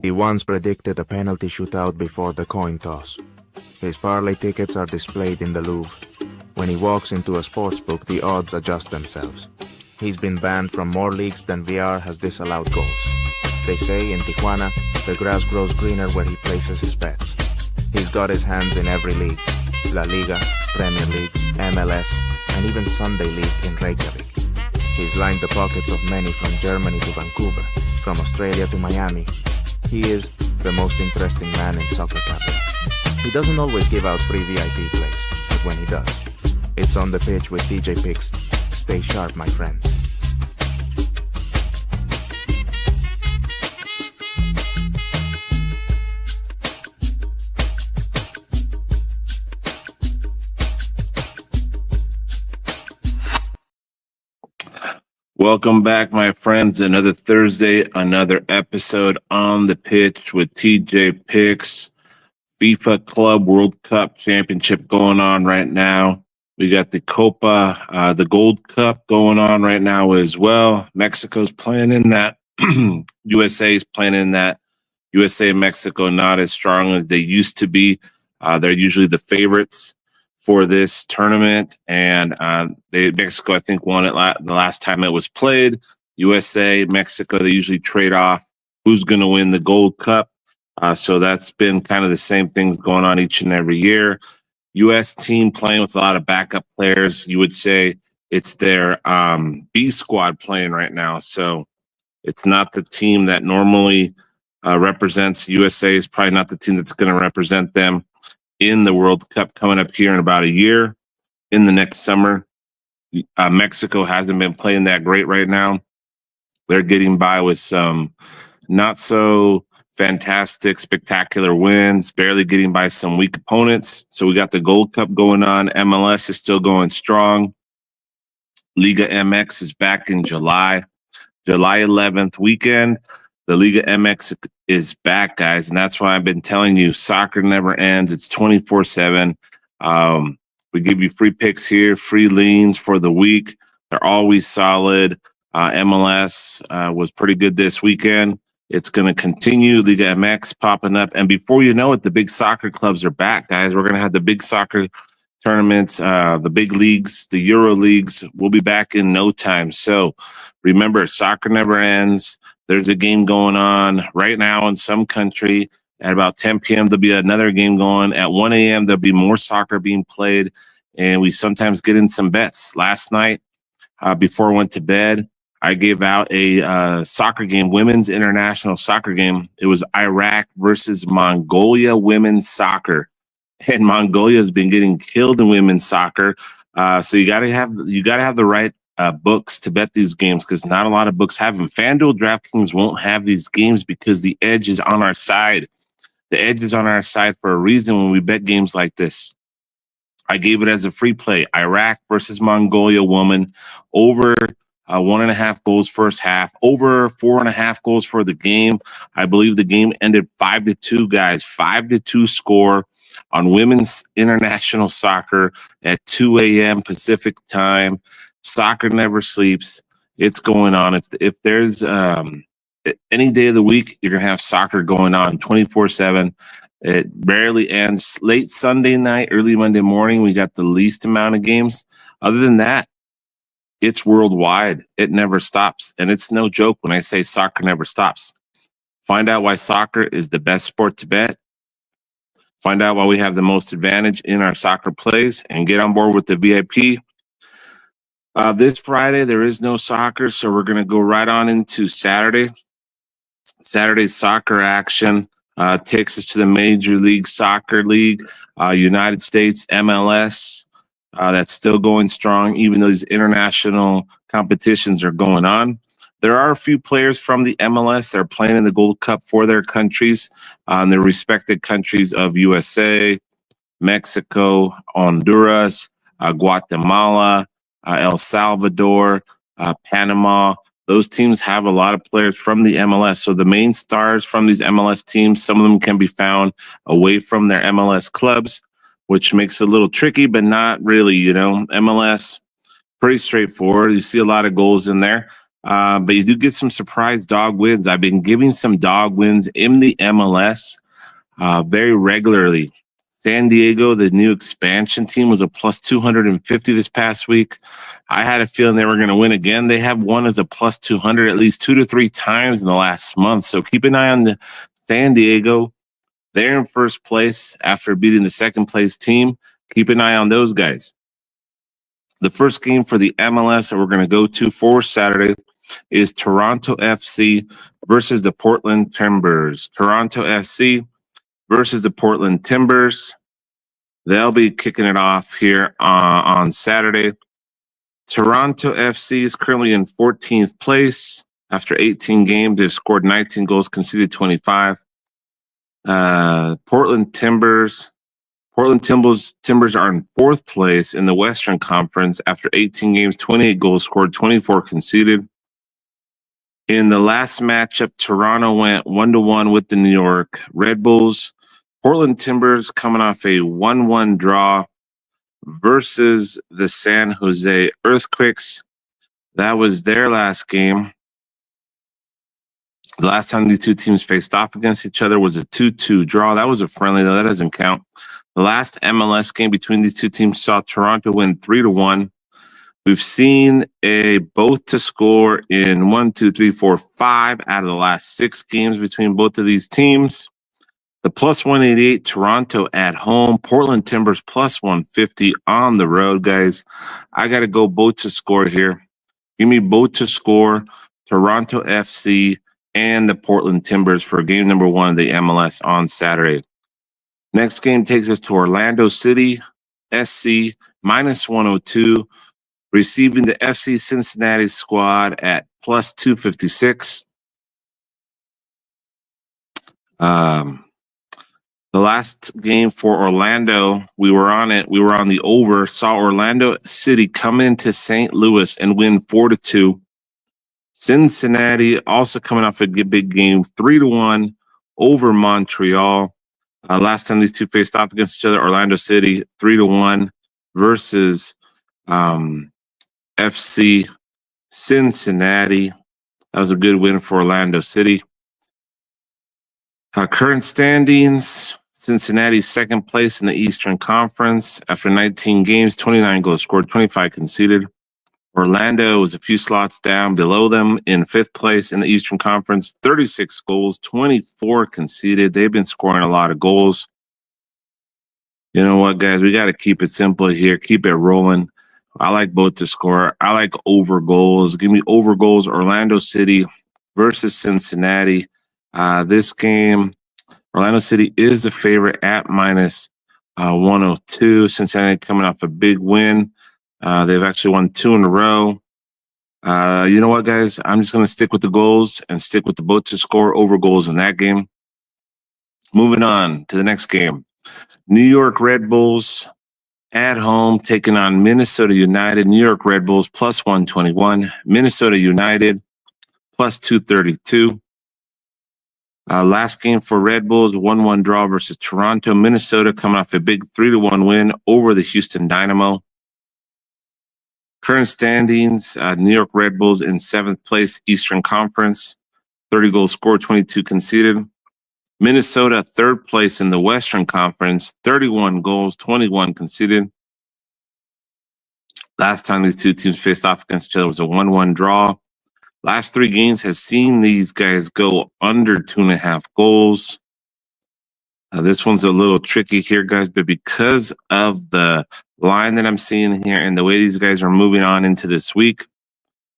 He once predicted a penalty shootout before the coin toss. His parlay tickets are displayed in the Louvre. When he walks into a sportsbook, the odds adjust themselves. He's been banned from more leagues than VR has disallowed goals. They say in Tijuana, the grass grows greener where he places his bets. He's got his hands in every league: La Liga, Premier League, MLS, and even Sunday League in Reykjavik. He's lined the pockets of many from Germany to Vancouver, from Australia to Miami. He is the most interesting man in soccer capital. He doesn't always give out free VIP plays, but when he does, it's on the pitch with DJ Picks. Stay sharp, my friends. Welcome back, my friends. Another Thursday, another episode on the pitch with TJ Picks. FIFA Club World Cup Championship going on right now. We got the Copa, the Gold Cup going on right now as well. Mexico's playing in that. USA's playing in that. USA and Mexico not as strong as they used to be. They're usually the favorites for this tournament, and Mexico, I think, won it the last time it was played. USA, Mexico, they usually trade off who's going to win the Gold Cup. So that's been kind of the same things going on each and every year. U.S. team playing with a lot of backup players. You would say it's their B squad playing right now. So it's not the team that normally represents USA. Is probably not the team that's going to represent them in the World Cup coming up here in about a year, in the next summer. Mexico hasn't been playing that great right now. They're getting by with some not so fantastic, spectacular wins, barely getting by some weak opponents. So we got the Gold Cup going on. MLS is still going strong. Liga MX is back in July 11th weekend. The Liga MX is back, guys, and that's why I've been telling you, soccer never ends. It's 24/7. We give you free picks here, free leans for the week. They're always solid. MLS was pretty good this weekend. It's going to continue. Liga MX popping up, and before you know it, the big soccer clubs are back, guys. We're going to have the big soccer tournaments, the big leagues, the Euro leagues. We'll be back in no time. So remember, soccer never ends. There's a game going on right now in some country. At about 10 p.m., there'll be another game going. At 1 a.m., there'll be more soccer being played, and we sometimes get in some bets. Last night, before I went to bed, I gave out a soccer game, women's international soccer game. It was Iraq versus Mongolia women's soccer, and Mongolia has been getting killed in women's soccer. So you gotta have the right books to bet these games, because not a lot of books have them. FanDuel, DraftKings won't have these games because the edge is on our side. The edge is on our side for a reason when we bet games like this. I gave it as a free play. Iraq versus Mongolia woman, over 1.5 goals first half, over 4.5 goals for the game. I believe the game ended 5-2, guys. 5-2 score on women's international soccer at 2 a.m. Pacific time. Soccer never sleeps. It's going on. If there's any day of the week, you're going to have soccer going on 24/7. It rarely ends. Late Sunday night, early Monday morning, we got the least amount of games. Other than that, it's worldwide. It never stops. And it's no joke when I say soccer never stops. Find out why soccer is the best sport to bet. Find out why we have the most advantage in our soccer plays, and get on board with the VIP. This Friday, there is no soccer, so we're going to go right on into Saturday. Saturday's soccer action takes us to the Major League Soccer League, United States, MLS. That's still going strong, even though these international competitions are going on. There are a few players from the MLS that are playing in the Gold Cup for their countries, their respected countries of USA, Mexico, Honduras, Guatemala, El Salvador, Panama. Those teams have a lot of players from the MLS. So the main stars from these MLS teams, some of them can be found away from their MLS clubs, which makes it a little tricky, but not really. MLS, pretty straightforward. You see a lot of goals in there. But you do get some surprise dog wins. I've been giving some dog wins in the MLS very regularly. San Diego, the new expansion team, was a plus 250 this past week. I had a feeling they were going to win again. They have won as a plus 200 at least 2 to 3 times in the last month. So keep an eye on the San Diego. They're in first place after beating the second place team. Keep an eye on those guys. The first game for the MLS that we're going to go to for Saturday is Toronto FC versus the Portland Timbers. Toronto FC versus the Portland Timbers. They'll be kicking it off here on Saturday. Toronto FC is currently in 14th place. After 18 games, they've scored 19 goals, conceded 25. Portland Timbers are in 4th place in the Western Conference. After 18 games, 28 goals scored, 24 conceded. In the last matchup, Toronto went 1-1 with the New York Red Bulls. Portland Timbers coming off a 1-1 draw versus the San Jose Earthquakes. That was their last game. The last time these two teams faced off against each other was a 2-2 draw. That was a friendly, though. That doesn't count. The last MLS game between these two teams saw Toronto win 3-1. We've seen a both to score in 5 out of the last 6 games between both of these teams. The plus 188 Toronto at home, Portland Timbers plus 150 on the road, guys. I got to go both to score here. Give me both to score, Toronto FC and the Portland Timbers for game number 1 of the MLS on Saturday. Next game takes us to Orlando City SC minus 102, receiving the FC Cincinnati squad at plus 256. The last game for Orlando, we were on it. We were on the over. Saw Orlando City come into St. Louis and win 4-2. Cincinnati also coming off a big game, 3-1 over Montreal. Last time these two faced off against each other, Orlando City 3-1 versus FC Cincinnati. That was a good win for Orlando City. Current standings, Cincinnati second place in the Eastern Conference. After 19 games, 29 goals scored, 25 conceded. Orlando was a few slots down below them in 5th place in the Eastern Conference, 36 goals, 24 conceded. They've been scoring a lot of goals. You know what, guys? We got to keep it simple here. Keep it rolling. I like both to score. I like over goals. Give me over goals, Orlando City versus Cincinnati. This game, Orlando City is the favorite at minus 102. Cincinnati coming off a big win. They've actually won 2 in a row. You know what, guys? I'm just going to stick with the goals and stick with the both to score over goals in that game. Moving on to the next game. New York Red Bulls at home taking on Minnesota United. New York Red Bulls plus 121. Minnesota United plus 232. Last game for Red Bulls, 1-1 draw versus Toronto. Minnesota coming off a big 3-1 win over the Houston Dynamo. Current standings, New York Red Bulls in 7th place, Eastern Conference, 30 goals scored, 22 conceded. Minnesota, 3rd place in the Western Conference, 31 goals, 21 conceded. Last time these two teams faced off against each other was a 1-1 draw. Last 3 games has seen these guys go under 2.5 goals. This one's a little tricky here, guys, but because of the line that I'm seeing here and the way these guys are moving on into this week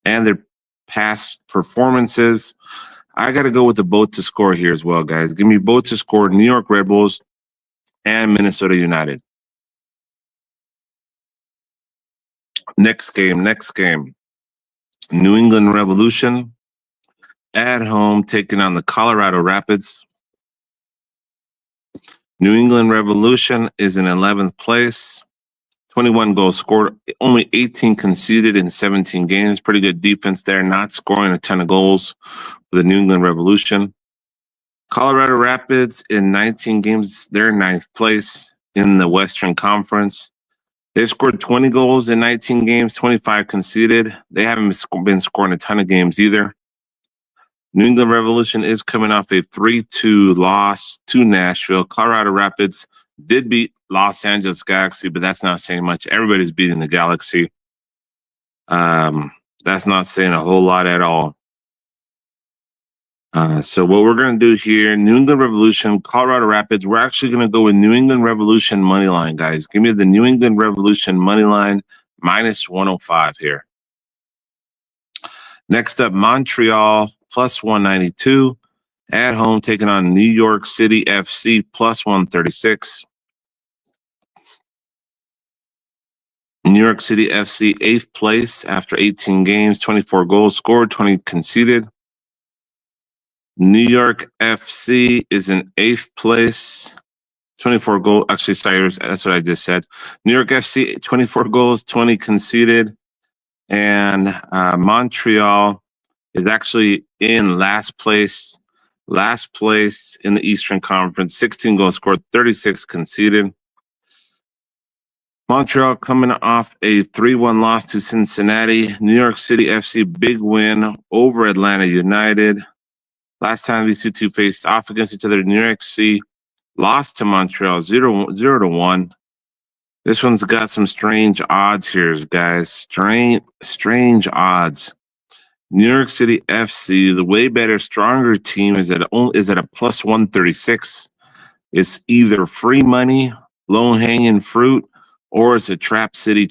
and their past performances, I got to go with the both to score here as well, guys. Give me both to score, New York Red Bulls and Minnesota United. Next game. New England Revolution at home taking on the Colorado Rapids. New England Revolution is in 11th place. 21 goals scored, only 18 conceded in 17 games. Pretty good defense there, not scoring a ton of goals for the New England Revolution. Colorado Rapids in 19 games, they're 9th place in the Western Conference. They've scored 20 goals in 19 games, 25 conceded. They haven't been scoring a ton of games either. New England Revolution is coming off a 3-2 loss to Nashville. Colorado Rapids did beat Los Angeles Galaxy, but that's not saying much. Everybody's beating the Galaxy. That's not saying a whole lot at all. So what we're going to do here, New England Revolution, Colorado Rapids, we're actually going to go with New England Revolution money line, guys. Give me the New England Revolution money line minus 105 here. Next up, Montreal plus 192. At home, taking on New York City FC plus 136. New York City FC, 8th place after 18 games, 24 goals scored, 20 conceded. New York FC is in 8th place, 24 goals. Actually, sorry, that's what I just said. New York FC, 24 goals, 20 conceded. And Montreal is actually in last place in the Eastern Conference, 16 goals scored, 36 conceded. Montreal coming off a 3-1 loss to Cincinnati. New York City FC, big win over Atlanta United. Last time these two faced off against each other, New York City lost to Montreal 0-1. This one's got some strange odds here, guys. Strange odds. New York City FC, the way better, stronger team, is at a plus 136. It's either free money, low hanging fruit, or it's a trap city.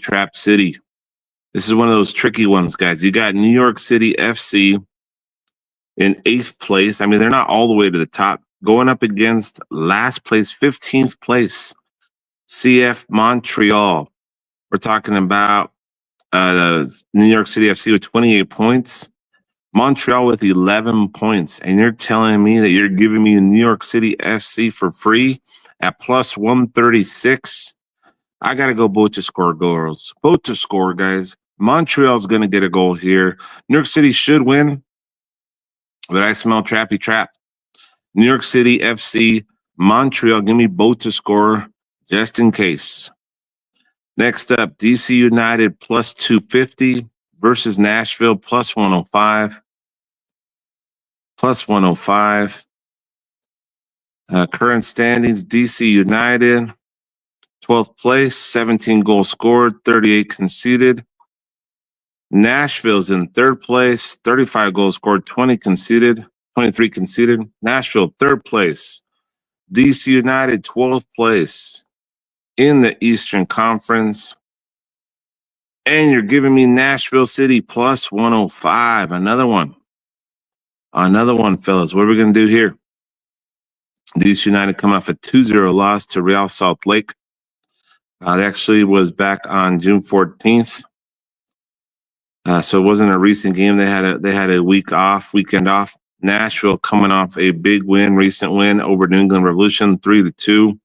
This is one of those tricky ones, guys. You got New York City FC in 8th place. I mean, they're not all the way to the top, going up against last place, 15th place, CF Montreal. We're talking about New York City FC with 28 points, Montreal with 11 points. And you're telling me that you're giving me New York City FC for free at plus 136? I got to go both to score goals. Both to score, guys. Montreal's going to get a goal here. New York City should win, but I smell trappy trap. New York City FC, Montreal, give me both to score just in case. Next up, DC United plus 250 versus Nashville plus 105. Plus 105. Current standings, DC United, 12th place, 17 goals scored, 38 conceded. Nashville's in 3rd place, 35 goals scored, 20 conceded, 23 conceded. Nashville, 3rd place. DC United, 12th place in the Eastern Conference. And you're giving me Nashville City plus 105. Another one, fellas. What are we going to do here? DC United come off a 2-0 loss to Real Salt Lake. It actually was back on June 14th. So it wasn't a recent game. They had a weekend off. Nashville coming off a big recent win over New England Revolution, 3-2.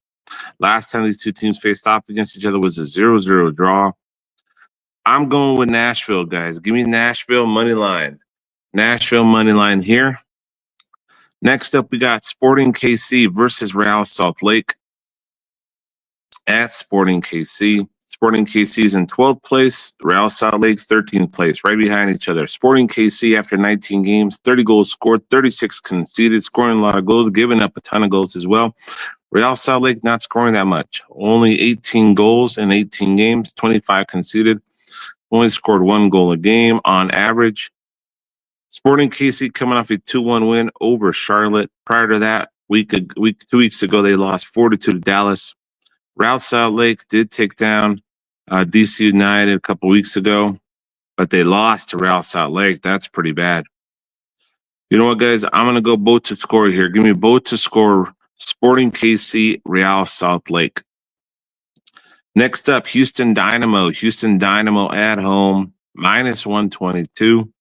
Last time these two teams faced off against each other was a 0-0 draw. I'm going with Nashville, guys. Give me Nashville money line. Nashville money line here. Next up, we got Sporting KC versus Real Salt Lake at Sporting KC. Sporting KC is in 12th place, Real Salt Lake 13th place, right behind each other. Sporting KC, after 19 games, 30 goals scored, 36 conceded, scoring a lot of goals, giving up a ton of goals as well. Real Salt Lake not scoring that much. Only 18 goals in 18 games, 25 conceded. Only scored 1 goal a game on average. Sporting KC coming off a 2-1 win over Charlotte. Prior to that, 2 weeks ago, they lost 4-2 to Dallas. Real Salt Lake did take down DC United a couple weeks ago, but they lost to Real Salt Lake. That's pretty bad. You know what, guys? I'm going to go both to score here. Give me both to score. Sporting KC, Real Salt Lake. Next up, Houston Dynamo. Houston Dynamo at home, minus 122.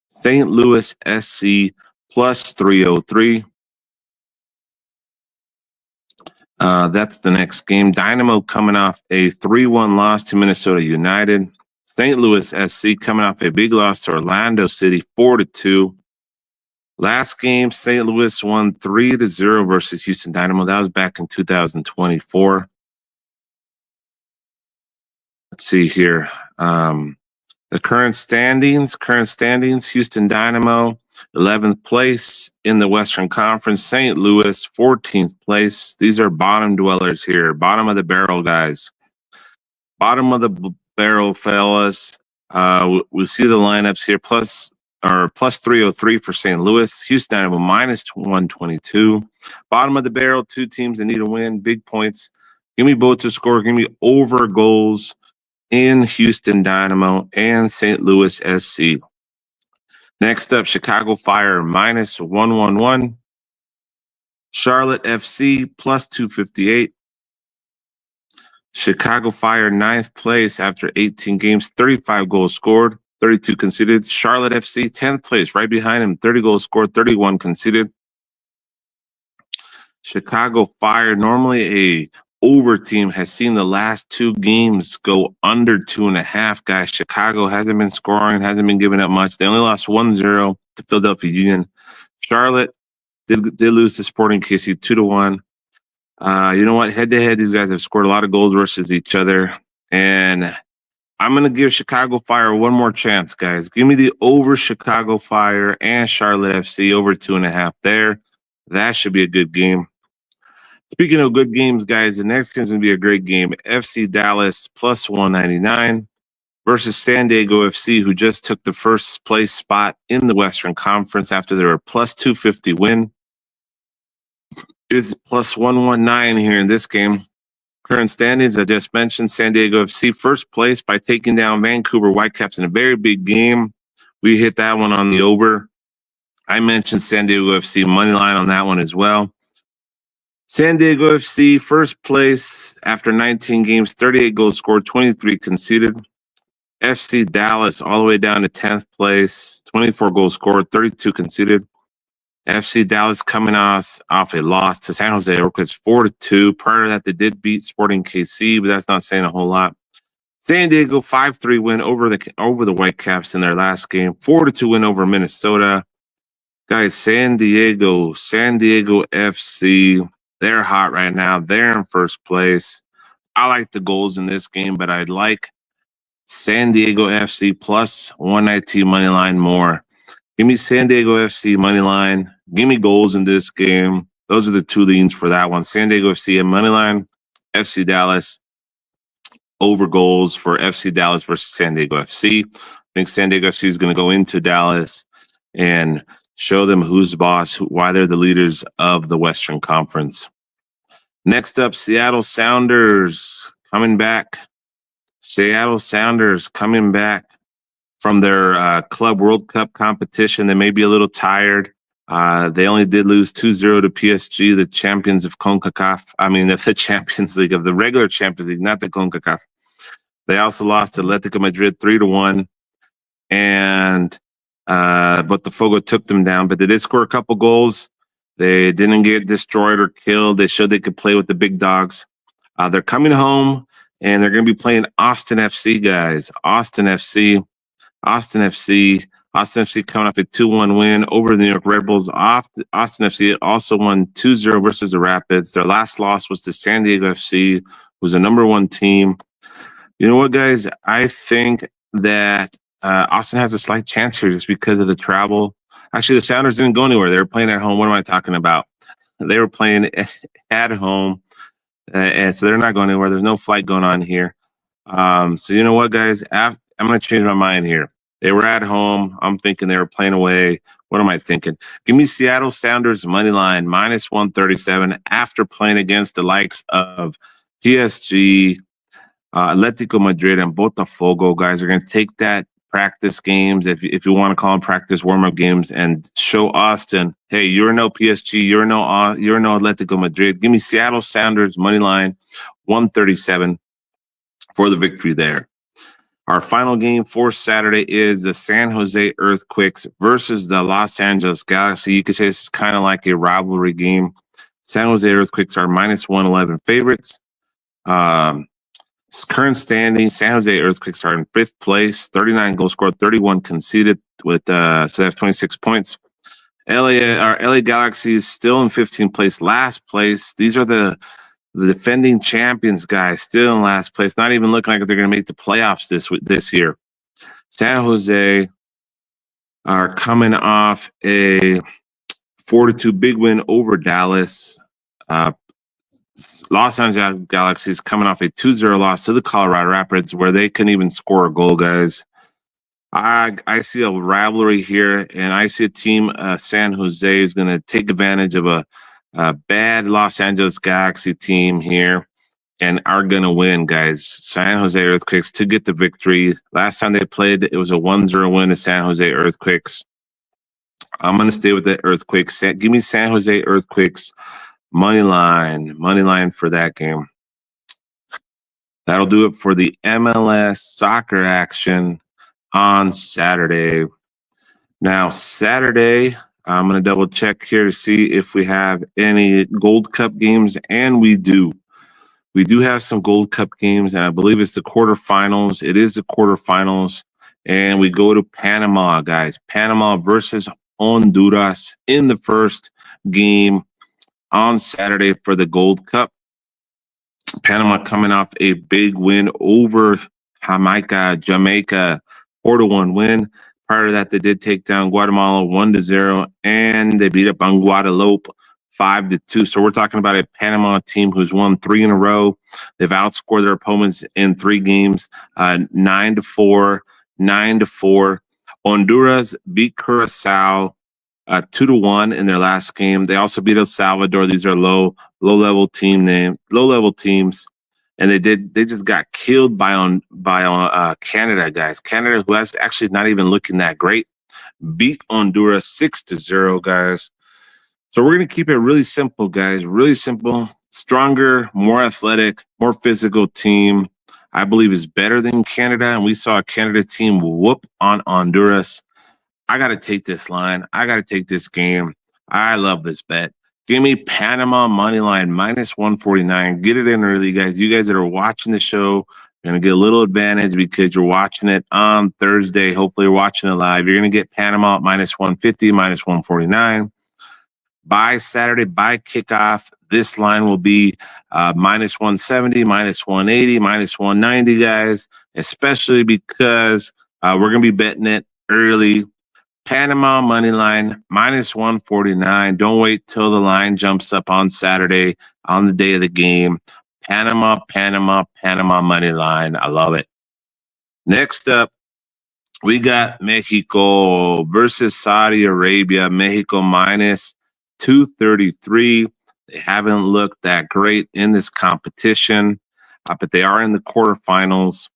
St. Louis SC, plus 303. That's the next game. Dynamo coming off a 3-1 loss to Minnesota United. St. Louis SC coming off a big loss to Orlando City, 4-2. Last game, St. Louis won 3-0 versus Houston Dynamo. That was back in 2024. let's see here. The current standings, Houston Dynamo, 11th place in the Western Conference. St. Louis, 14th place. These are bottom dwellers here. Bottom of the barrel, guys. Bottom of the barrel, fellas. We see the lineups here. Plus 303 for St. Louis. Houston Dynamo minus 122. Bottom of the barrel, two teams that need a win. Big points. Give me both to score. Give me over goals in Houston Dynamo and St. Louis SC. Next up, Chicago Fire minus 111. Charlotte FC plus 258. Chicago Fire 9th place after 18 games, 35 goals scored, 32 conceded. Charlotte FC 10th place, right behind him, 30 goals scored, 31 conceded. Chicago Fire, normally a over team, has seen the last two games go under 2.5, guys. Chicago hasn't been scoring, hasn't been giving up much. They only lost 1-0 to Philadelphia Union. Charlotte did lose to Sporting KC 2-1. You know what? Head to head, these guys have scored a lot of goals versus each other. And I'm going to give Chicago Fire one more chance, guys. Give me the over Chicago Fire and Charlotte FC over 2.5 there. That should be a good game. Speaking of good games, guys, the next game is going to be a great game. FC Dallas plus 199 versus San Diego FC, who just took the first place spot in the Western Conference after their plus 250 win. It's plus 119 here in this game. Current standings, I just mentioned, San Diego FC first place by taking down Vancouver Whitecaps in a very big game. We hit that one on the over. I mentioned San Diego FC money line on that one as well. San Diego FC first place after 19 games, 38 goals scored, 23 conceded. FC Dallas all the way down to 10th place, 24 goals scored, 32 conceded. FC Dallas coming off a loss to San Jose Earthquakes 4-2. Prior to that, they did beat Sporting KC, but that's not saying a whole lot. San Diego 5-3 win over the Whitecaps in their last game. 4-2 win over Minnesota. Guys, San Diego FC, they're hot right now. They're in first place. I like the goals in this game, but I'd like San Diego FC plus 119 money line more. Give me San Diego FC money line. Give me goals in this game. Those are the two leans for that one. San Diego FC and money line. FC Dallas over goals for FC Dallas versus San Diego FC. I think San Diego FC is going to go into Dallas and show them who's the boss, why they're the leaders of the Western Conference. Next up, Seattle Sounders coming back. Seattle Sounders coming back from their Club World Cup competition. They may be a little tired. They only did lose 2-0 to PSG, the champions of CONCACAF. I mean, the Champions League, of the regular Champions League, not the CONCACAF. They also lost to Atletico Madrid 3-1. And Botafogo took them down, but they did score a couple goals. They didn't get destroyed or killed. They showed they could play with the big dogs. They're coming home, and they're going to be playing Austin FC, guys. Austin FC coming off a 2-1 win over the New York Red Bulls. Austin FC also won 2-0 versus the Rapids. Their last loss was to San Diego FC, who's a number one team. You know what, guys? I think that Austin has a slight chance here just because of the travel. Actually, the Sounders didn't go anywhere. They were playing at home. What am I talking about? They were playing at home, and so they're not going anywhere. There's no flight going on here. So you know what, guys? I'm going to change my mind here. They were at home. I'm thinking they were playing away. What am I thinking? Give me Seattle Sounders money line minus 137 after playing against the likes of PSG, Atletico Madrid, and Botafogo. Guys are going to take that practice games, if you want to call them practice warm-up games, and show Austin, hey, you're no PSG, you're no Atletico Madrid. Give me Seattle Sounders money line 137 for the victory there. Our final game for Saturday is the San Jose Earthquakes versus the Los Angeles Galaxy. You could say this is kind of like a rivalry game. San Jose Earthquakes are minus 111 favorites. Current standing, San Jose Earthquakes are in 5th place, 39 goals scored, 31 conceded, so they have 26 points. LA Galaxy is still in 15th place, last place. These are the The defending champions, guys, still in last place. Not even looking like they're going to make the playoffs this year. San Jose are coming off a 4-2 big win over Dallas. Los Angeles Galaxy is coming off a 2-0 loss to the Colorado Rapids, where they couldn't even score a goal, guys. I see a rivalry here, and I see a team, San Jose, is going to take advantage of a bad Los Angeles Galaxy team here and are going to win, guys. San Jose Earthquakes to get the victory. Last time they played, it was a 1-0 win to San Jose Earthquakes. I'm going to stay with the Earthquakes. Give me San Jose Earthquakes money line for that game. That'll do it for the MLS soccer action on Saturday. Now, Saturday, I'm going to double check here to see if we have any Gold Cup games, and we do. We do have some Gold Cup games, and I believe it's the quarterfinals. It is the quarterfinals, and we go to Panama, guys. Panama versus Honduras in the first game on Saturday for the Gold Cup. Panama coming off a big win over Jamaica, 4-1 win. Prior to that, they did take down Guatemala 1-0, and they beat up on Guadeloupe 5-2. So we're talking about a Panama team who's won 3 in a row. They've outscored their opponents in 3 games, 9-4, 9-4. Honduras beat Curacao 2-1 in their last game. They also beat El Salvador. These are low level teams, and they just got killed by Canada, guys. Canada, who has actually not even looking that great, beat Honduras 6-0, guys. So we're gonna keep it really simple, guys. Really simple. Stronger, more athletic, more physical team, I believe, is better than Canada, and we saw a Canada team whoop on Honduras. I got to take this line. I got to take this game. I love this bet. Give me Panama money line -149. Get it in early, guys. You guys that are watching the show are going to get a little advantage because you're watching it on Thursday. Hopefully, you're watching it live. You're going to get Panama -150, -149. By Saturday, by kickoff, this line will be -170, -180, -190, guys, especially because we're going to be betting it early. Panama money line -149. Don't wait till the line jumps up on Saturday on the day of the game. Panama money line. I love it. Next up, we got Mexico versus Saudi Arabia. Mexico -233. They haven't looked that great in this competition, but they are in the quarterfinals.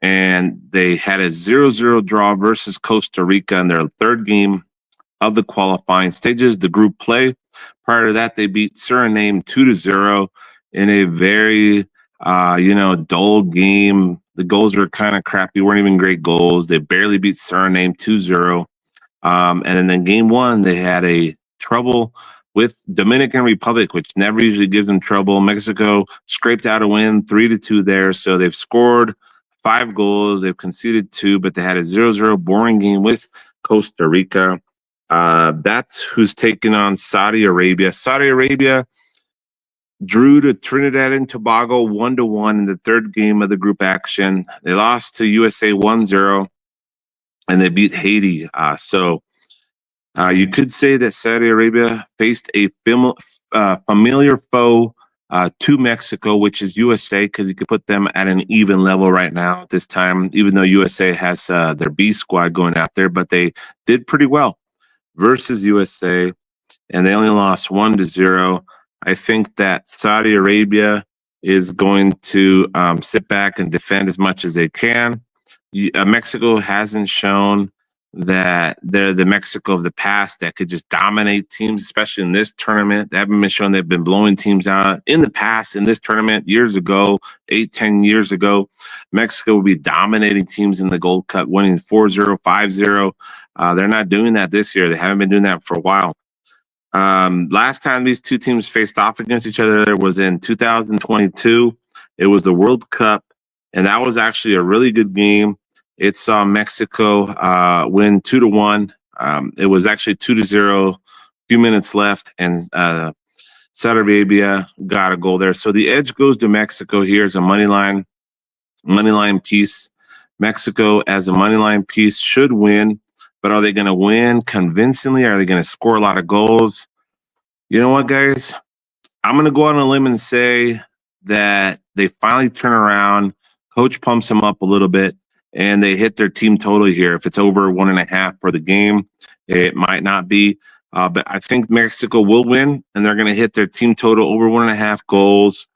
And they had a 0-0 draw versus Costa Rica in their third game of the qualifying stages, the group play. Prior to that, they beat Suriname 2-0 in a very, dull game. The goals were kind of crappy, weren't even great goals. They barely beat Suriname 2-0. And then game 1, they had a trouble with Dominican Republic, which never usually gives them trouble. Mexico scraped out a win 3-2 there. So they've scored 5 goals. They've conceded 2, but they had a 0-0 boring game with Costa Rica. That's who's taking on Saudi Arabia. Saudi Arabia drew to Trinidad and Tobago 1-1 in the third game of the group action. They lost to USA 1-0, and they beat Haiti. So you could say that Saudi Arabia faced a familiar foe to Mexico, which is USA, because you could put them at an even level right now at this time, even though USA has their B squad going out there, but they did pretty well versus USA, and they only lost 1-0. I think that Saudi Arabia is going to sit back and defend as much as they can. Mexico hasn't shown that they're the Mexico of the past that could just dominate teams, especially in this tournament. They haven't been shown. They've been blowing teams out in the past in this tournament years ago, 8-10 years ago. Mexico will be dominating teams in the Gold Cup, winning 4-0, 5-0. They're not doing that this year. They haven't been doing that for a while. Last time these two teams faced off against each other was in 2022. It was the World Cup, and that was actually a really good game. It saw Mexico win 2-1. It was actually 2-0, a few minutes left, and Saudi Arabia got a goal there. So the edge goes to Mexico here as a money line piece. Mexico as a money line piece should win, but are they going to win convincingly? Are they going to score a lot of goals? You know what, guys? I'm going to go out on a limb and say that they finally turn around. Coach pumps them up a little bit, and they hit their team total here. If it's over 1.5 for the game, it might not be. But I think Mexico will win, and they're going to hit their team total over 1.5 goals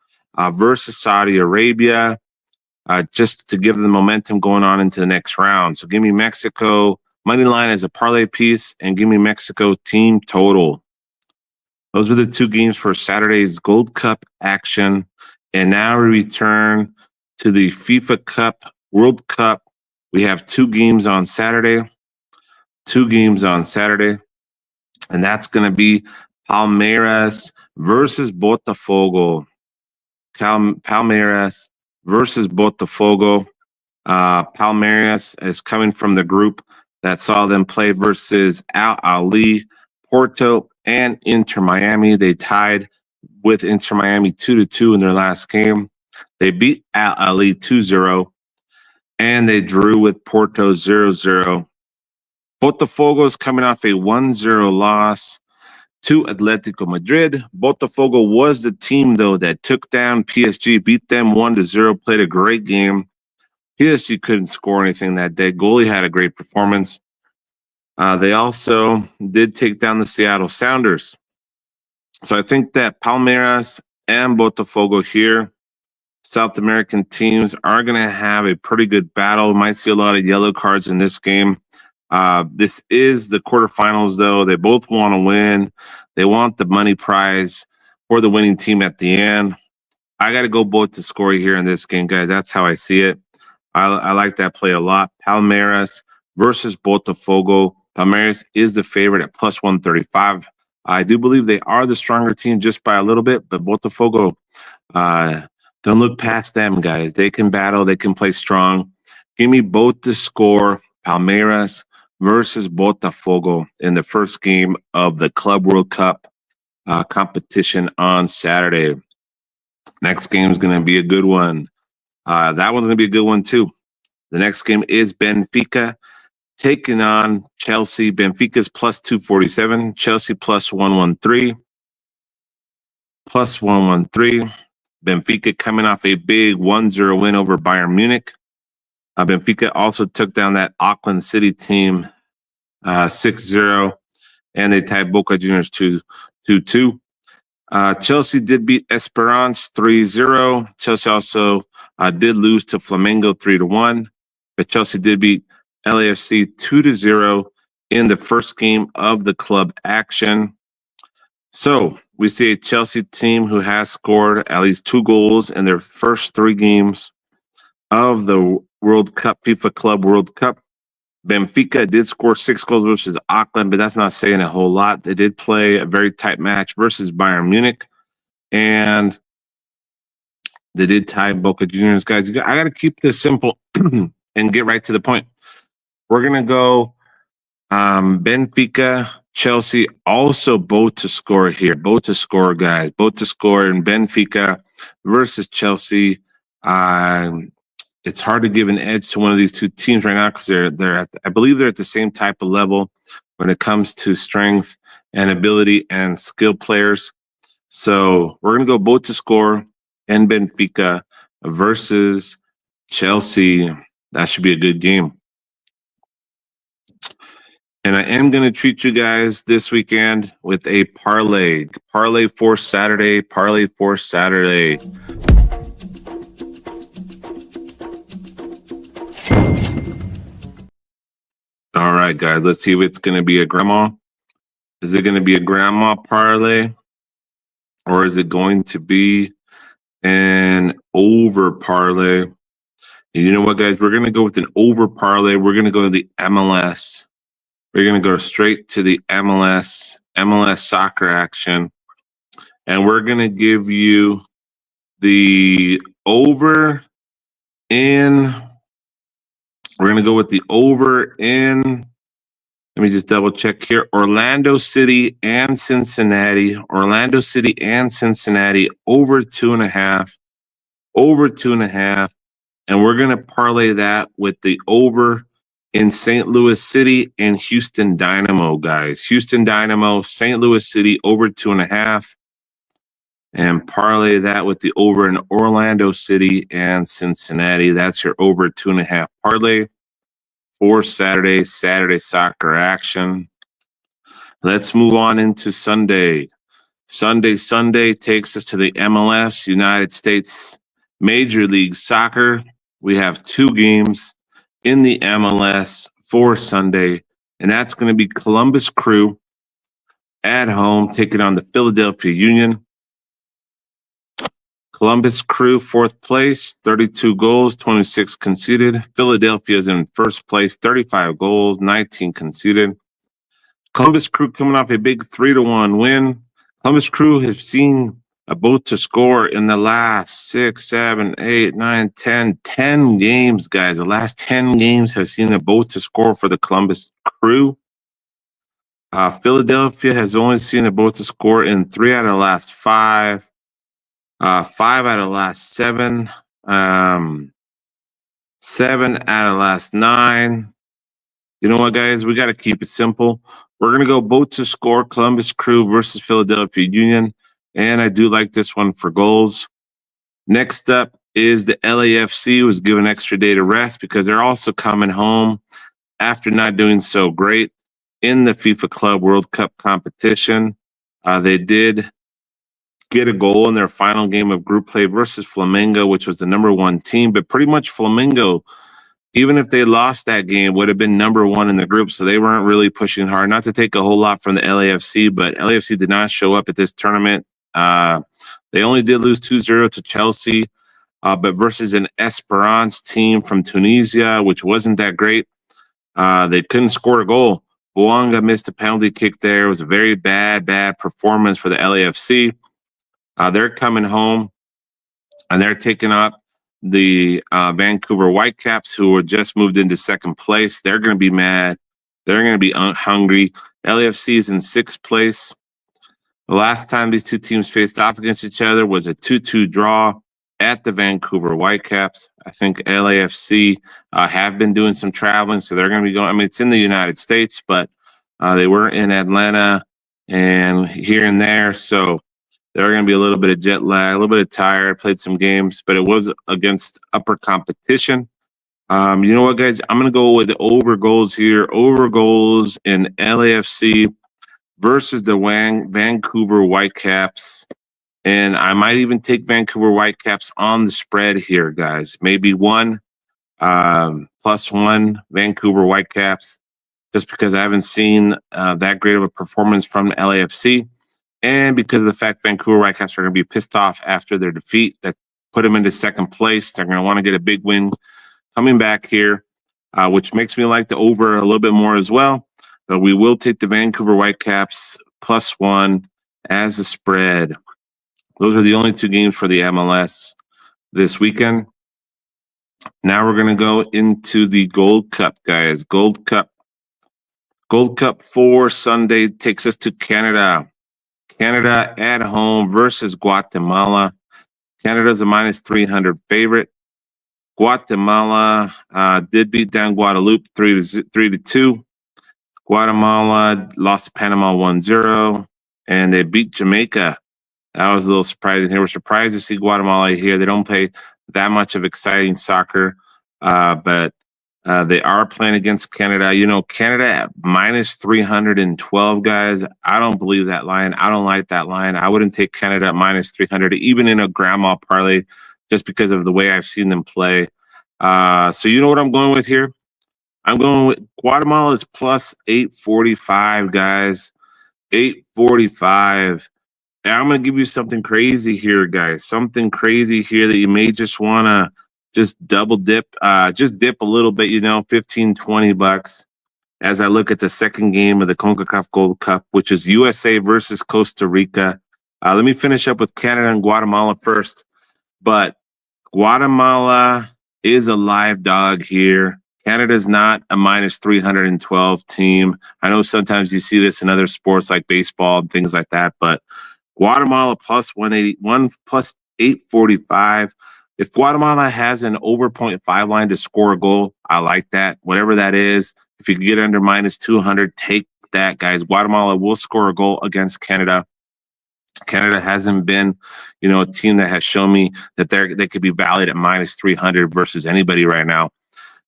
versus Saudi Arabia, just to give them momentum going on into the next round. So give me Mexico money line as a parlay piece, and give me Mexico team total. Those are the two games for Saturday's Gold Cup action. And now we return to the FIFA Cup World Cup. We have two games on Saturday. And that's going to be Palmeiras versus Botafogo. Palmeiras versus Botafogo. Palmeiras is coming from the group that saw them play versus Al Ahly, Porto, and Inter Miami. They tied with Inter Miami 2-2 in their last game. They beat Al Ahly 2-0, and they drew with Porto 0-0. Botafogo is coming off a 1-0 loss to Atletico Madrid. Botafogo was the team, though, that took down PSG, beat them 1-0, played a great game. PSG couldn't score anything that day. Goalie had a great performance. They also did take down the Seattle Sounders. So I think that Palmeiras and Botafogo here, South American teams, are going to have a pretty good battle. Might see a lot of yellow cards in this game. This is the quarterfinals, though. They both want to win. They want the money prize for the winning team at the end. I got to go both to score here in this game, guys. That's how I see it. I like that play a lot. Palmeiras versus Botafogo. Palmeiras is the favorite at plus 135. I do believe they are the stronger team just by a little bit, but Botafogo, don't look past them, guys. They can battle. They can play strong. Give me both to score. Palmeiras versus Botafogo in the first game of the Club World Cup competition on Saturday. Next game is going to be a good one. That one's going to be a good one, too. The next game is Benfica taking on Chelsea. Benfica's plus 247. Chelsea plus 113. Plus 113. Benfica coming off a big 1-0 win over Bayern Munich. Benfica also took down that Auckland City team 6-0. And they tied Boca Juniors 2-2. Chelsea did beat Esperance 3-0. Chelsea also did lose to Flamengo 3-1, but Chelsea did beat LAFC 2-0 in the first game of the club action. So we see a Chelsea team who has scored at least 2 goals in their first 3 games of the World Cup, FIFA Club World Cup. Benfica did score 6 goals versus Auckland, but that's not saying a whole lot. They did play a very tight match versus Bayern Munich, and they did tie Boca Juniors. Guys, I got to keep this simple and get right to the point. We're going to go Benfica, Chelsea, also both to score here. Both to score, guys. Both to score in Benfica versus Chelsea. It's hard to give an edge to one of these two teams right now because I believe they're at the same type of level when it comes to strength and ability and skill players. So we're going to go both to score and Benfica versus Chelsea. That should be a good game. And I am going to treat you guys this weekend with a parlay. Parlay for Saturday. Parlay for Saturday. All right, guys, let's see if it's going to be a grandma. Is it going to be a grandma parlay? Or is it going to be an over parlay? And you know what, guys? We're going to go with an over parlay. We're going to go to the MLS. We're going to go straight to the MLS soccer action. And we're going to give you the over in. We're going to go with the over in Let me just double check here. Orlando City and Cincinnati. Orlando City and Cincinnati over 2.5. Over 2.5. And we're going to parlay that with the over in St. Louis City and Houston Dynamo, guys. Houston Dynamo, St. Louis City over 2.5. And parlay that with the over in Orlando City and Cincinnati. That's your over 2.5 parlay for Saturday soccer action. Let's move on into Sunday. Sunday takes us to the MLS, United States Major League Soccer. We have 2 games in the MLS for Sunday, and that's going to be Columbus Crew at home taking on the Philadelphia Union. Columbus Crew, 4th place, 32 goals, 26 conceded. Philadelphia is in 1st place, 35 goals, 19 conceded. Columbus Crew coming off a big 3-1 win. Columbus Crew has seen a boat to score in the last 6, 7, 8, 9, 10 games, guys. The last 10 games have seen a boat to score for the Columbus Crew. Philadelphia has only seen a boat to score in 3 out of the last 5. 5 out of the last 7. 7 out of the last 9. You know what, guys? We got to keep it simple. We're going to go boat to score, Columbus Crew versus Philadelphia Union. And I do like this one for goals. Next up is the LAFC, who was given extra day to rest because they're also coming home after not doing so great in the FIFA Club World Cup competition. They did get a goal in their final game of group play versus Flamengo, which was the number 1 team. But pretty much Flamengo, even if they lost that game, would have been number 1 in the group. So they weren't really pushing hard. Not to take a whole lot from the LAFC, but LAFC did not show up at this tournament. They only did lose 2-0 to Chelsea, but versus an Esperance team from Tunisia, which wasn't that great. They couldn't score a goal. Bouanga missed a penalty kick there. It was a very bad performance for the LAFC. They're coming home, and they're taking up the Vancouver Whitecaps, who were just moved into 2nd place. They're going to be mad. They're going to be hungry. LAFC is in 6th place. The last time these 2 teams faced off against each other was a 2-2 draw at the Vancouver Whitecaps. I think LAFC have been doing some traveling, so they're going to be going. I mean, it's in the United States, but they were in Atlanta and here and there, so they're going to be a little bit of jet lag, a little bit of tired, played some games, but it was against upper competition. You know what, guys? I'm going to go with the over goals here. Over goals in LAFC versus the Vancouver Whitecaps. And I might even take Vancouver Whitecaps on the spread here, guys. Maybe 1 +1 Vancouver Whitecaps, just because I haven't seen that great of a performance from LAFC. And because of the fact Vancouver Whitecaps are going to be pissed off after their defeat that put them into 2nd place. They're going to want to get a big win coming back here, which makes me like the over a little bit more as well. But we will take the Vancouver Whitecaps +1 as a spread. Those are the only 2 games for the MLS this weekend. Now we're going to go into the Gold Cup, guys. Gold Cup for Sunday takes us to Canada. Canada at home versus Guatemala. Canada's a -300 favorite. Guatemala did beat down Guadeloupe 3-2. Guatemala lost to Panama 1-0, and they beat Jamaica. That was a little surprising here. We're surprised to see Guatemala here. They don't play that much of exciting soccer, but they are playing against Canada. You know, Canada at -312, guys. I don't believe that line. I don't like that line. I wouldn't take Canada at -300, even in a grandma parlay, just because of the way I've seen them play. So you know what I'm going with here? I'm going with Guatemala is +845, guys. 845. And I'm going to give you something crazy here, guys. Something crazy here that you may just want to just double dip, just dip a little bit, you know, 15, 20 bucks as I look at the second game of the CONCACAF Gold Cup, which is USA versus Costa Rica. Let me finish up with Canada and Guatemala first. But Guatemala is a live dog here. Canada's not a minus 312 team. I know sometimes you see this in other sports like baseball and things like that, but Guatemala plus 181 plus 845. If Guatemala has an over 0.5 line to score a goal, I like that. Whatever that is, if you can get under minus 200, take that, guys. Guatemala will score a goal against Canada. Canada hasn't been, a team that has shown me that they could be valued at minus 300 versus anybody right now.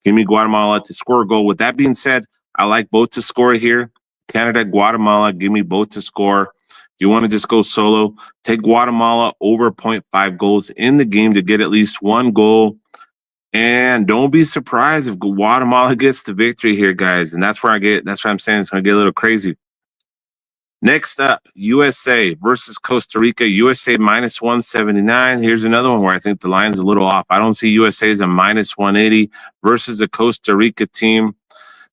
Give me Guatemala to score a goal. With that being said, I like both to score here. Canada, Guatemala, give me both to score. If you want to just go solo, take Guatemala over 0.5 goals in the game to get at least one goal. And don't be surprised if Guatemala gets the victory here, guys. And that's where I'm saying it's going to get a little crazy. Next up, USA versus Costa Rica. USA minus 179. Here's another one where I think the line's a little off. I don't see USA as a minus 180 versus the Costa Rica team.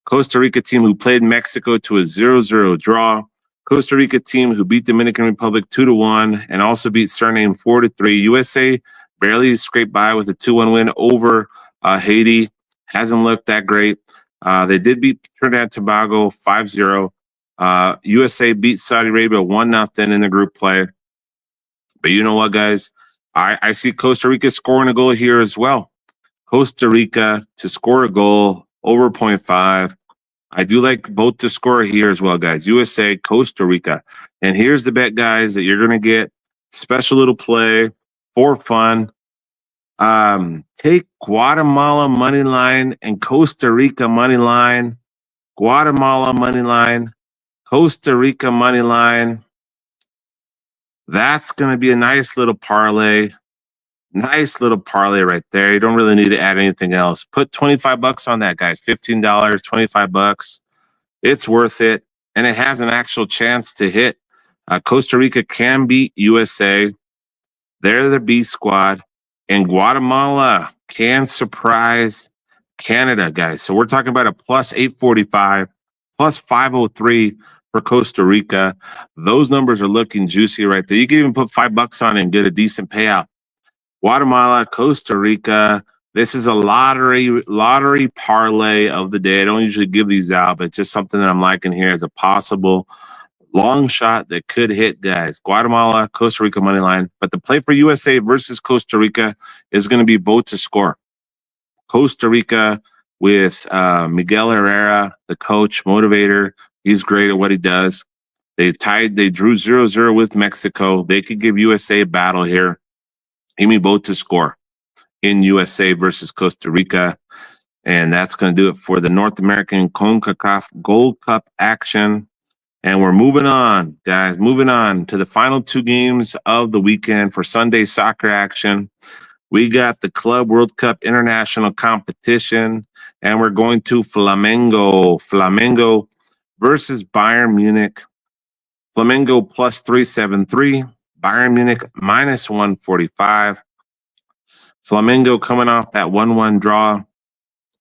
Costa Rica team who played Mexico to a 0-0 draw. Costa Rica team who beat Dominican Republic 2-1 and also beat Suriname 4-3. USA barely scraped by with a 2-1 win over Haiti. Hasn't looked that great. They did beat Trinidad and Tobago 5-0. USA beat Saudi Arabia 1-0 in the group play. But you know what, guys? I see Costa Rica scoring a goal here as well. Costa Rica to score a goal over 0.5. I do like both to score here as well, guys. USA, Costa Rica. And here's the bet, guys, that you're going to get. Special little play for fun. Take Guatemala money line and Costa Rica money line. Guatemala money line. Costa Rica money line. That's going to be a nice little parlay. Nice little parlay right there. You don't really need to add anything else. Put $25 on that, guys. $15, $25. It's worth it. And it has an actual chance to hit. Costa Rica can beat USA. They're the B squad. And Guatemala can surprise Canada, guys. So we're talking about a plus 845, plus 503 for Costa Rica. Those numbers are looking juicy right there. You can even put $5 on it and get a decent payout. Guatemala, Costa Rica. This is a lottery parlay of the day. I don't usually give these out, but just something that I'm liking here as a possible long shot that could hit, guys. Guatemala, Costa Rica money line. But the play for USA versus Costa Rica is going to be both to score. Costa Rica with Miguel Herrera, the coach, motivator. He's great at what he does. They drew 0-0 with Mexico. They could give USA a battle here. Give me both to score in USA versus Costa Rica. And that's going to do it for the North American CONCACAF Gold Cup action. And we're moving on, guys, moving on to the final two games of the weekend for Sunday soccer action. We got the Club World Cup International Competition, and we're going to Flamengo versus Bayern Munich. Flamengo plus 373. Bayern Munich minus 145. Flamengo coming off that 1-1 draw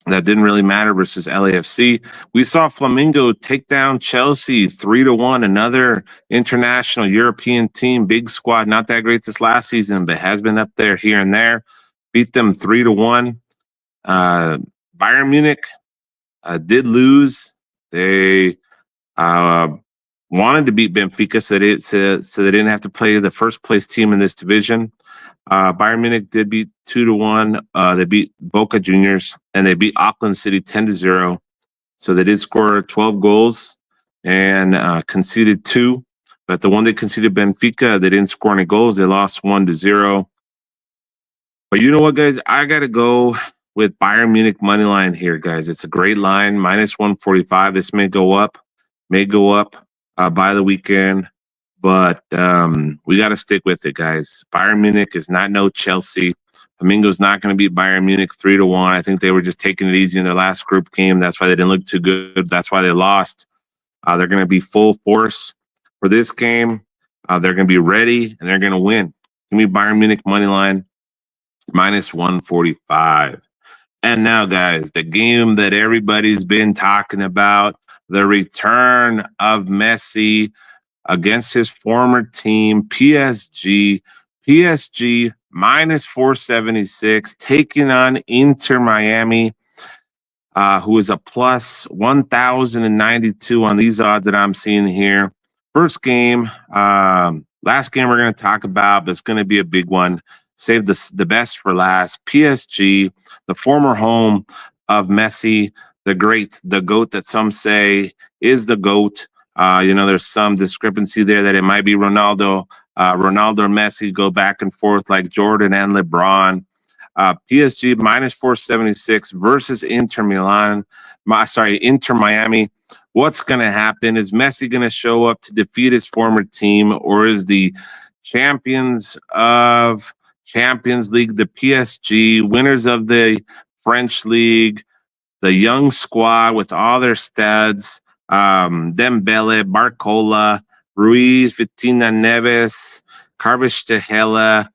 that didn't really matter versus LAFC. We saw Flamengo take down Chelsea 3-1, another international European team, big squad, not that great this last season, but has been up there here and there. Beat them 3-1. Bayern Munich did lose. They wanted to beat Benfica so they didn't have to play the first place team in this division. Bayern Munich did beat 2-1. They beat Boca Juniors and they beat Auckland City 10-0. So they did score 12 goals and conceded 2. But the one they conceded Benfica, they didn't score any goals. They lost 1-0. But you know what, guys? I got to go with Bayern Munich money line here, guys. It's a great line, minus 145. This may go up by the weekend. But we got to stick with it, guys. Bayern Munich is not no Chelsea. Flamengo's not going to beat Bayern Munich 3-1. I think they were just taking it easy in their last group game. That's why they didn't look too good. That's why they lost. They're going to be full force for this game. They're going to be ready, and they're going to win. Give me Bayern Munich money line, minus 145. And now, guys, the game that everybody's been talking about, the return of Messi against his former team, PSG. PSG minus 476, taking on Inter Miami. who is a plus 1,092 on these odds that I'm seeing here. First game, last game we're going to talk about, but it's going to be a big one. Save the best for last. PSG, the former home of Messi, the GOAT that some say is the GOAT. There's some discrepancy there that it might be Ronaldo. Ronaldo and Messi go back and forth like Jordan and LeBron. PSG minus 476 versus Inter Miami. What's going to happen? Is Messi going to show up to defeat his former team, or is the champions of Champions League, the PSG, winners of the French League, the young squad with all their studs, Dembele, Barcola, Ruiz, Vitina Neves, Carvajal,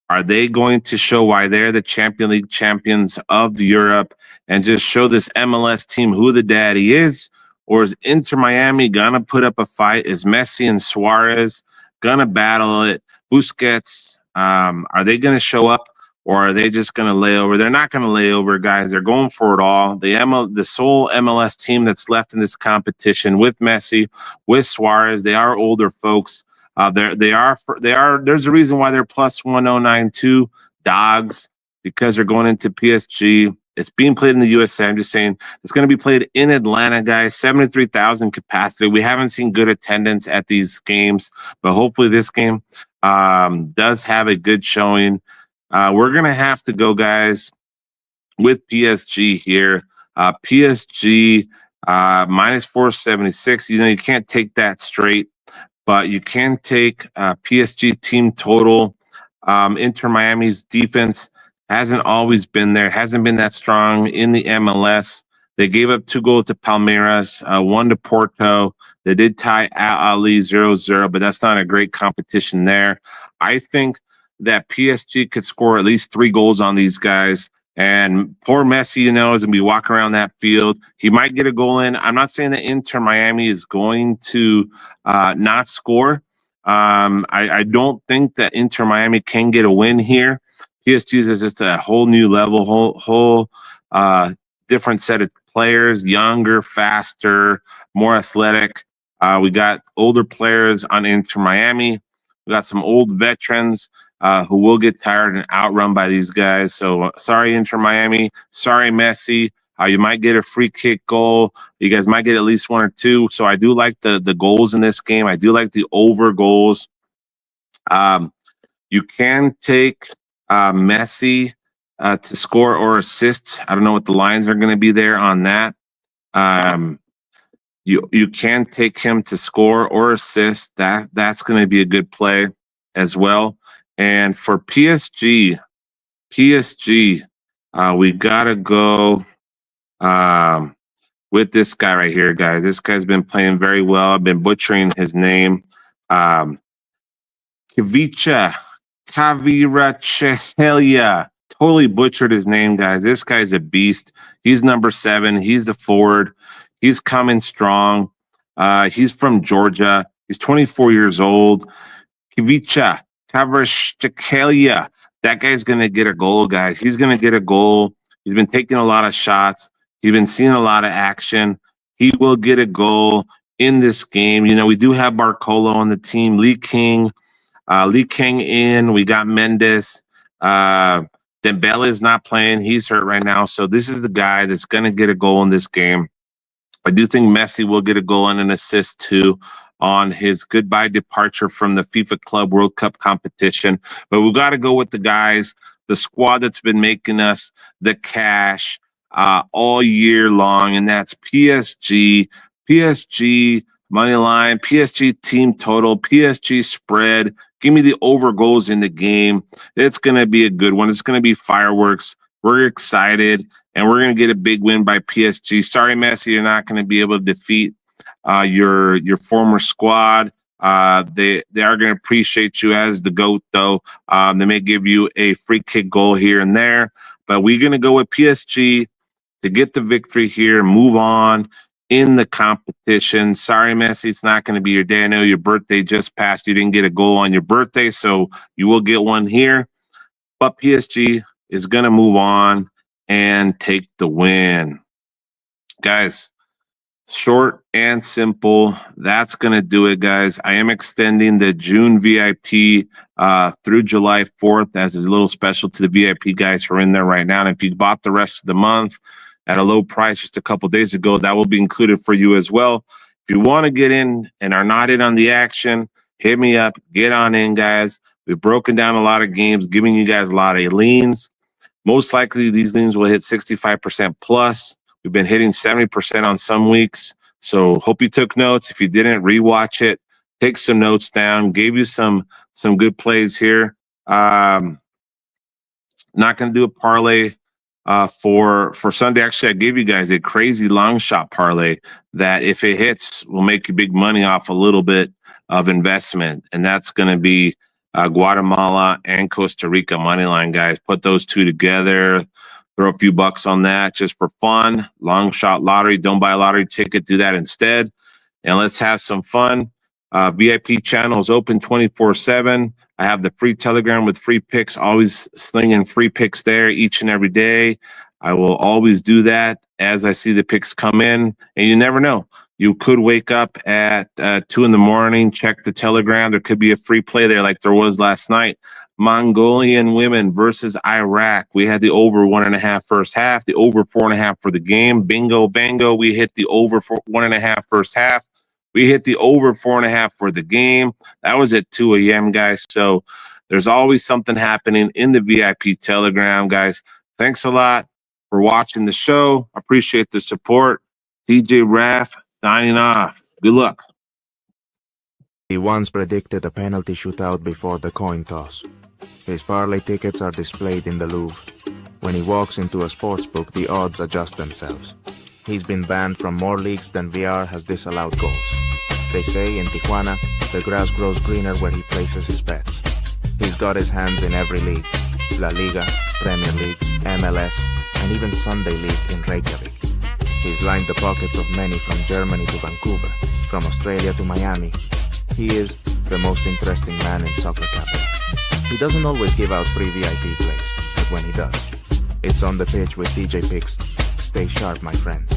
are they going to show why they're the Champions League champions of Europe and just show this MLS team who the daddy is? Or is Inter Miami going to put up a fight? Is Messi and Suarez going to battle it? Busquets, are they going to show up? Or are they just going to lay over? They're not going to lay over, guys. They're going for it all. The sole MLS team that's left in this competition with Messi, with Suarez, they are older folks. They are. There's a reason why they're plus 1092 dogs, because they're going into PSG. It's being played in the USA. I'm just saying it's going to be played in Atlanta, guys. 73,000 capacity. We haven't seen good attendance at these games, but hopefully this game does have a good showing. We're going to have to go, guys, with PSG here. PSG minus 476. You can't take that straight, but you can take PSG team total. Inter Miami's defense hasn't always been there, hasn't been that strong in the MLS. They gave up 2 goals to Palmeiras, 1 to Porto. They did tie Al Ali 0-0, but that's not a great competition there. I think that PSG could score at least 3 goals on these guys. And poor Messi, is going to be walking around that field. He might get a goal in. I'm not saying that Inter Miami is going to not score. I don't think that Inter Miami can get a win here. PSG is just a whole new level, whole different set of players, younger, faster, more athletic. We got older players on Inter Miami. We got some old veterans who will get tired and outrun by these guys. So sorry, Inter Miami. Sorry, Messi. You might get a free kick goal. You guys might get at least 1 or 2. So I do like the goals in this game. I do like the over goals. You can take Messi to score or assist. I don't know what the lines are going to be there on that. You can take him to score or assist. That's going to be a good play as well. And for PSG, we gotta go with this guy right here, guys. This guy's been playing very well. I've been butchering his name. Kvaratskhelia. Totally butchered his name, guys. This guy's a beast. He's number 7. He's the forward. He's coming strong. He's from Georgia. He's 24 years old. Kvaratskhelia. That guy's going to get a goal, guys. He's going to get a goal. He's been taking a lot of shots. He's been seeing a lot of action. He will get a goal in this game. We do have Barcola on the team. Lee King in. We got Mendes. Dembele is not playing. He's hurt right now. So this is the guy that's going to get a goal in this game. I do think Messi will get a goal and an assist too on his goodbye departure from the FIFA Club World Cup competition. But we got to go with the guys, the squad that's been making us the cash all year long, and that's PSG. PSG money line, PSG team total, PSG spread. Give me the over goals in the game. It's going to be a good one. It's going to be fireworks. We're excited, and we're going to get a big win by PSG. Sorry, Messi, you're not going to be able to defeat your former squad. They are going to appreciate you as the GOAT, though. They may give you a free kick goal here and there, but we're going to go with PSG to get the victory here, move on in the competition. Sorry, Messi, it's not going to be your day. I know your birthday just passed. You didn't get a goal on your birthday, so you will get one here. But PSG is going to move on and take the win. Guys, short and simple. That's going to do it, guys. I am extending the June VIP through July 4th as a little special to the VIP guys who are in there right now. And if you bought the rest of the month at a low price just a couple days ago, that will be included for you as well. If you want to get in and are not in on the action, hit me up. Get on in, guys. We've broken down a lot of games, giving you guys a lot of leans. Most likely, these leans will hit 65% plus. We've been hitting 70% on some weeks. So hope you took notes. If you didn't, rewatch it. Take some notes down. Gave you some good plays here. Not going to do a parlay for Sunday. Actually, I gave you guys a crazy long shot parlay that if it hits, will make you big money off a little bit of investment. And that's going to be Guatemala and Costa Rica money line, guys. Put those two together. Throw a few bucks on that just for fun. Long shot lottery. Don't buy a lottery ticket. Do that instead. And let's have some fun. VIP channel is open 24/7. I have the free Telegram with free picks. Always slinging free picks there each and every day. I will always do that as I see the picks come in. And you never know. You could wake up at 2 a.m, check the Telegram. There could be a free play there like there was last night. Mongolian women versus Iraq. We had the over 1.5 first half, the over 4.5 for the game. Bingo, bango. We hit the over 1.5 first half. We hit the over 4.5 for the game. That was at 2 a.m., guys. So there's always something happening in the VIP Telegram, guys. Thanks a lot for watching the show. Appreciate the support. DJ Raff signing off. Good luck. He once predicted a penalty shootout before the coin toss. His parlay tickets are displayed in the Louvre. When he walks into a sportsbook, the odds adjust themselves. He's been banned from more leagues than VR has disallowed goals. They say in Tijuana, the grass grows greener where he places his bets. He's got his hands in every league: La Liga, Premier League, MLS, and even Sunday League in Reykjavik. He's lined the pockets of many from Germany to Vancouver, from Australia to Miami. He is the most interesting man in soccer capital. He doesn't always give out free VIP plays, but when he does, it's on the pitch with DJ Picks. Stay sharp, my friends.